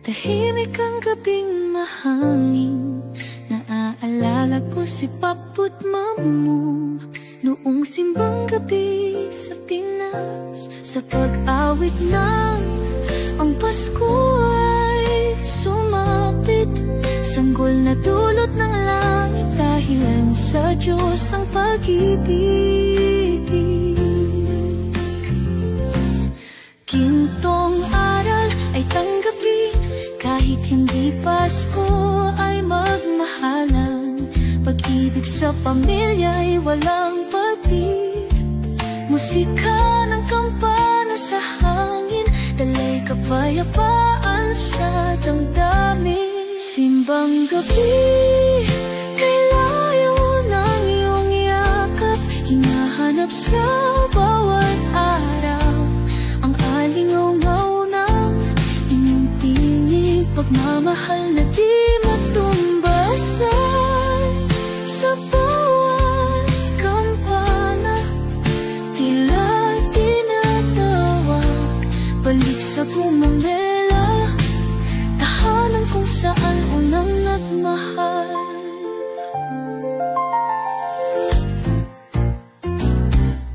Tahimik ang gabing mahangin. Naaalala ko si Papo't Mamu noong simbang gabi sa Pinas. Sa pag-awit ng ang Pasko ay sumapit. Sanggol na dulot ng langit, dahilan sa Diyos ang pag-ibig. Gintong aral ay tanggapin, kahit hindi Pasko ay magmahalan. Pag-ibig sa pamilya ay walang patid. Musika ng kampana sa hangin, dalay kapayapaan sa damdamin. Simbang gabi, kay layo ng iyong yakap, hinahanap sa bawat araw ang alingaw-ngaw ng inyong tinig. Pagmamahal na di matumbasan sa bawat kampana, tila tinatawag balik sa Gumamela, tahanan kung saan unang nagmahal.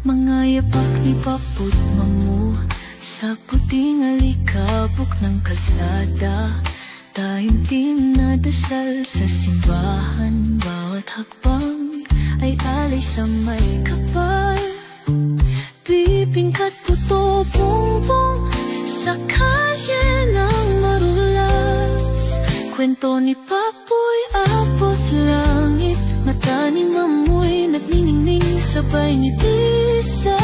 Mga yapak ni Papo't Mamu sa puting alikabok ng kalsada, taimtim na dasal sa simbahan. Bawat hakbang ay alay sa may kapal. Bibingkat puto bongbong sa kalye ng marulas. Kwento ni Papo'y abot langit, mata ni Mamu'y nagniningning, sabay ngiti sa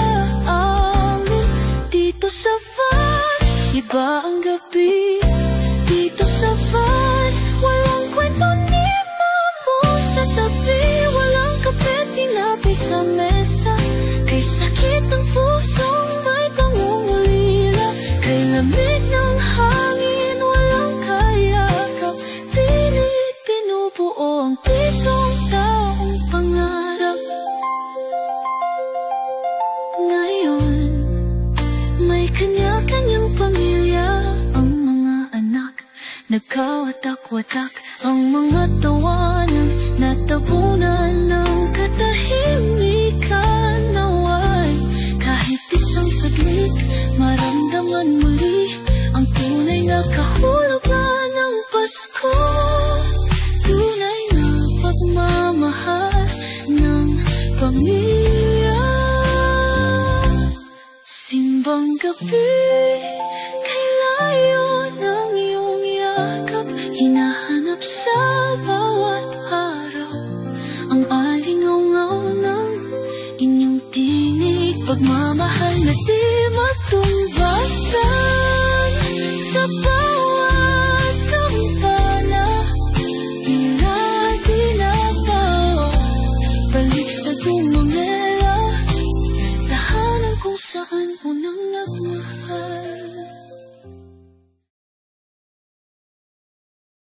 amin. Dito sa van, iba ang gabi. Dito sa van, walang kwento ni Mamu sa tabi. Walang kape, tinapay sa mesa. Kay sakit ng pusong may pangungulila, kay lamig ng hangin, walang kayakap. Pilit pinubuo ang pitong taong pangarap. Ngayon, may kanya-kanyang pamilya ang mga anak. Nagkawatak-watak ang mga tawanan, natabunan ng katahimikan. Naway kahit isang saglit, maramdaman muli ang tunay na kahulugan ng Pasko. Tunay na pagmamahal ng pamilya. Simbang gabi, kay layo ng iyong yakap, hinahanap sa bawat araw ang alingaw-ngaw ng inyong tinig. Pagmamahal na di matumbasan sa bawat kampana, tila tinatawag balik sa Gumamela, tahanan kung saan unang nagmahal.